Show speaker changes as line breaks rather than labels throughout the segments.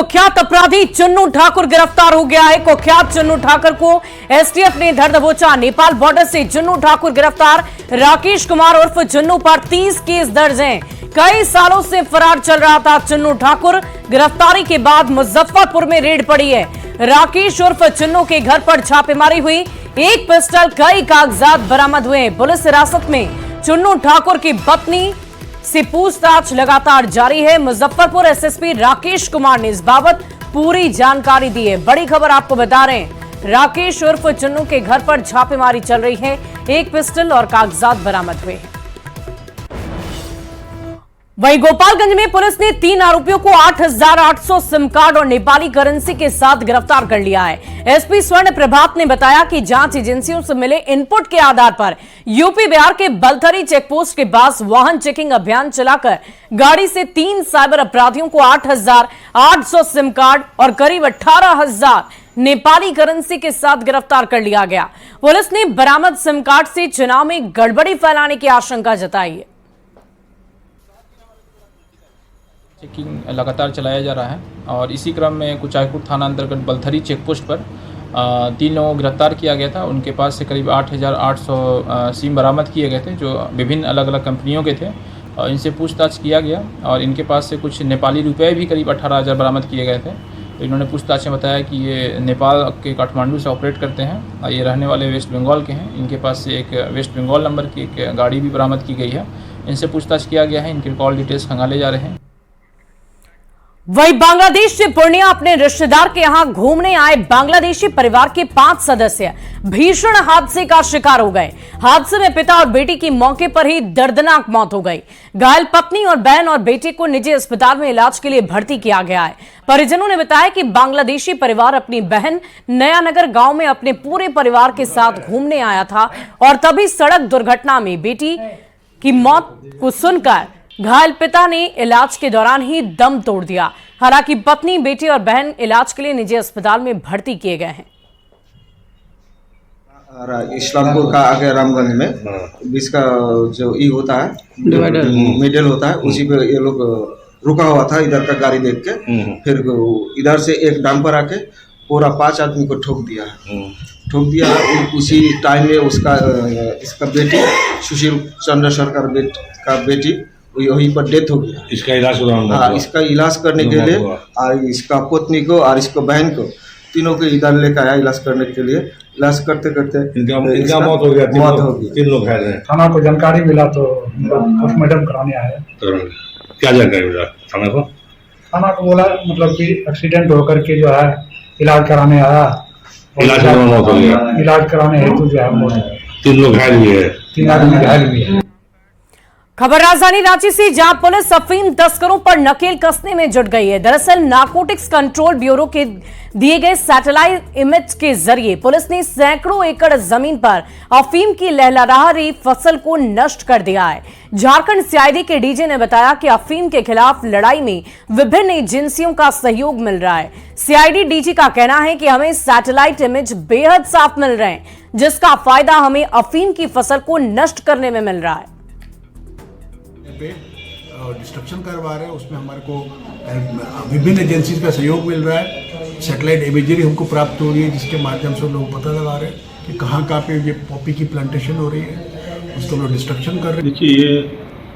कुख्यात अपराधी चुन्नू ठाकुर गिरफ्तार हो गया है। कुख्यात चुन्नू ठाकुर को एसटीएफ ने धर दबोचा। नेपाल बॉर्डर से चुन्नू ठाकुर गिरफ्तार। राकेश कुमार उर्फ चुन्नू पर 30 केस दर्ज हैं। कई सालों से फरार चल रहा था चुन्नू ठाकुर। गिरफ्तारी के बाद मुजफ्फरपुर में रेड पड़ी है। राकेश उर्फ चुन्नू के घर पर छापेमारी हुई। एक पिस्टल, कई कागजात बरामद हुए। पुलिस हिरासत में चुन्नू ठाकुर की पत्नी से पूछताछ लगातार जारी है। मुजफ्फरपुर एसएसपी राकेश कुमार ने इस बाबत पूरी जानकारी दी है। बड़ी खबर आपको बता रहे हैं, राकेश उर्फ चुन्नू के घर पर छापेमारी चल रही है। एक पिस्टल और कागजात बरामद हुए हैं। वहीं गोपालगंज में पुलिस ने 3 आरोपियों को 8,800 सिम कार्ड और नेपाली करेंसी के साथ गिरफ्तार कर लिया है। एसपी स्वर्ण प्रभात ने बताया कि जांच एजेंसियों से मिले इनपुट के आधार पर यूपी बिहार के बलथरी चेकपोस्ट के पास वाहन चेकिंग अभियान चलाकर गाड़ी से 3 साइबर अपराधियों को 8,800 सिम कार्ड और करीब 18,000 नेपाली करेंसी के साथ गिरफ्तार कर लिया गया। पुलिस ने बरामद सिम कार्ड से चुनाव में गड़बड़ी फैलाने की आशंका जताई है।
चेकिंग लगातार चलाया जा रहा है और इसी क्रम में कुचायकोट थाना अंतर्गत बलथरी चेकपोस्ट पर 3 लोगों को गिरफ्तार किया गया था। उनके पास से करीब 8,800 सिम बरामद किए गए थे जो विभिन्न अलग अलग कंपनियों के थे। इनसे पूछताछ किया गया और इनके पास से कुछ नेपाली रुपए भी करीब 18,000 बरामद किए गए थे। तो इन्होंने पूछताछ में बताया कि ये नेपाल के काठमांडू से ऑपरेट करते हैं और ये रहने वाले वेस्ट बंगाल के हैं। इनके पास से एक वेस्ट बंगाल नंबर की एक गाड़ी भी बरामद की गई है। इनसे पूछताछ किया गया है। इनके कॉल डिटेल्स खंगाले जा रहे हैं।
वहीं बांग्लादेश से पूर्णिया अपने रिश्तेदार के यहां घूमने आए बांग्लादेशी परिवार के 5 सदस्य भीषण हादसे का शिकार हो गए। हादसे में पिता और बेटी की मौके पर ही दर्दनाक मौत हो गई। घायल पत्नी और बहन और बेटे को निजी अस्पताल में इलाज के लिए भर्ती किया गया है। परिजनों ने बताया कि बांग्लादेशी परिवार अपनी बहन नयानगर गांव में अपने पूरे परिवार के साथ घूमने आया था और तभी सड़क दुर्घटना में बेटी की मौत को सुनकर घायल पिता ने इलाज के दौरान ही दम तोड़ दिया। हालांकि पत्नी, बेटी और बहन इलाज के लिए निजी अस्पताल में भर्ती किए गए हैं।
इस्लामपुर का आगे रामगंज में बीच का जो ई होता है मिडिल होता है, उसी पे ये लोग रुका हुआ था इधर का गाड़ी देख के। फिर इधर से एक डंपर आके पूरा 5 आदमी को ठोक दिया। उसी टाइम में इसका बेटी सुशील चंद्र सरकार का बेटी वहीं पर डेथ हो गया।
इसका इलाज
इसका इलाज करने के लिए और इसका पत्नी को और इसको बहन को तीनों को इधर लेकर आया इलाज करने के लिए। इलाज करते करते
इनका मौत हो गया। 3 लोग घायल हैं।
थाना को जानकारी मिला तो पोस्टमार्टम कराने आए।
क्या जानकारी मिला थाना को?
थाना को बोला मतलब कि एक्सीडेंट होकर के जो है इलाज कराने आया। इलाज कराने हेतु जो है मौत।
3 लोग घायल हुए हैं।
3 आदमी घायल हुए हैं।
खबर राजधानी रांची से, जहां पुलिस अफीम तस्करों पर नकेल कसने में जुट गई है। दरअसल नारकोटिक्स कंट्रोल ब्यूरो के दिए गए सैटेलाइट इमेज के जरिए पुलिस ने सैकड़ों एकड़ जमीन पर अफीम की लहलहा रही फसल को नष्ट कर दिया है। झारखंड सीआईडी के डीजी ने बताया कि अफीम के खिलाफ लड़ाई में विभिन्न एजेंसियों का सहयोग मिल रहा है। सीआईडी डीजी का कहना है कि हमें सैटेलाइट इमेज बेहद साफ मिल रहे हैं, जिसका फायदा हमें अफीम की फसल को नष्ट करने में मिल रहा है।
डिस्ट्रक्शन करवा रहे हैं, उसमें हमारे को विभिन्न एजेंसी का सहयोग मिल रहा है। सैटेलाइट इमेजरी हमको प्राप्त हो रही है, जिसके माध्यम से लोग पता लगा रहे हैं कि कहाँ पे ये पॉपी की प्लांटेशन हो रही है, उसको लोग डिस्ट्रक्शन कर रहे हैं।
देखिए, ये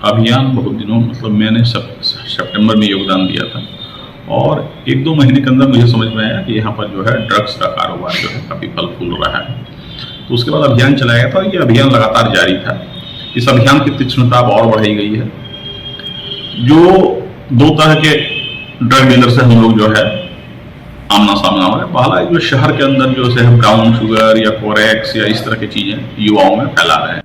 अभियान बहुत दिनों मैंने सितंबर में योगदान दिया था और 1-2 महीने के अंदर मुझे समझ में आया कि यहाँ पर जो है ड्रग्स का कारोबार जो है काफ़ी फल फूल रहा है। तो उसके बाद अभियान चलाया गया था। ये अभियान लगातार जारी था। इस अभियान की तीक्ष्णता अब और बढ़ाई गई है। जो 2 तरह के ड्रग डीलर से हम लोग जो है आमना सामना हो रहा है। पहला जो शहर के अंदर जो है ब्राउन शुगर या कोरेक्स या इस तरह की चीजें युवाओं में फैला रहे हैं।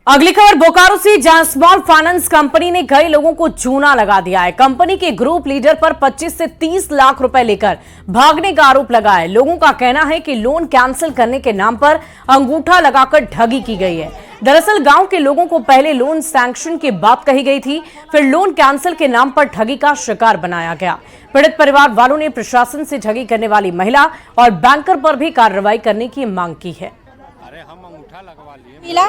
अगली खबर बोकारो से, जहां स्मॉल फाइनेंस कंपनी ने कई लोगों को चूना लगा दिया है। कंपनी के ग्रुप लीडर पर 25 से 30 लाख रुपए लेकर भागने का आरोप लगा है। लोगों का कहना है कि लोन कैंसिल करने के नाम पर अंगूठा लगाकर ठगी की गई है। दरअसल गांव के लोगों को पहले लोन सैंक्शन की बात कही गई थी, फिर लोन कैंसिल के नाम पर ठगी का शिकार बनाया गया। पीड़ित परिवार वालों ने प्रशासन से ठगी करने वाली महिला और बैंकर पर भी कार्रवाई करने की मांग की है।
मिला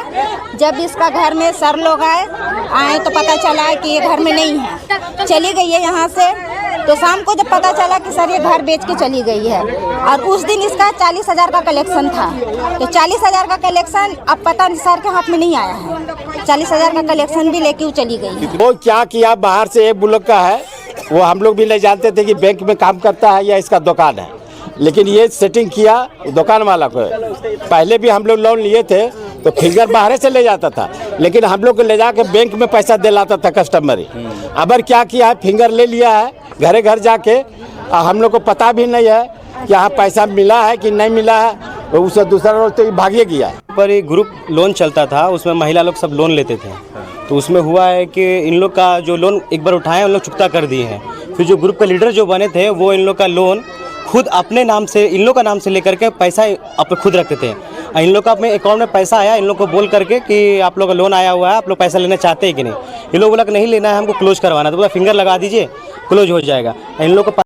जब इसका घर में सर लोग आए तो पता चला कि ये घर में नहीं है, चली गई है यहाँ से। तो शाम को जब पता चला कि सर ये घर बेच के चली गई है, और उस दिन इसका 40,000 का कलेक्शन था। तो 40,000 का कलेक्शन अब पता सर के हाथ में नहीं आया है, 40,000 का कलेक्शन भी लेके वो चली गई है।
वो क्या किया, बाहर से एक बुलक का है, वो हम लोग भी नहीं जानते थे कि बैंक में काम करता है या इसका दुकान है, लेकिन ये सेटिंग किया दुकान वाला को। पहले भी हम लोग लोन लिए थे तो फिंगर बाहर से ले जाता था, लेकिन हम लोग को ले जाके बैंक में पैसा दिलाता था कस्टमर ही। अब क्या किया है, फिंगर ले लिया है घरे घर जाके, हम लोग को पता भी नहीं है कि यहाँ पैसा मिला है कि नहीं मिला है, तो उससे दूसरा रोज तो भागिए गया।
पर एक ग्रुप लोन चलता था, उसमें महिला लोग सब लोन लेते थे। तो उसमें हुआ है कि इन लोग का जो लोन एक बार उठाए उन लोग चुकता कर दिए हैं। फिर जो ग्रुप का लीडर जो बने थे वो इन लोग का लोन खुद अपने नाम से, इन लोग का नाम से लेकर के पैसा अपने खुद रखते थे। इन लोग का अपने अकाउंट में पैसा आया, इन लोग को बोल करके कि आप लोग का लोन आया हुआ है, आप लोग पैसा लेना चाहते हैं कि नहीं। ये लोग बोला कि नहीं लेना है, हमको क्लोज करवाना। तो बोला फिंगर लगा दीजिए, क्लोज हो जाएगा। इन लोग को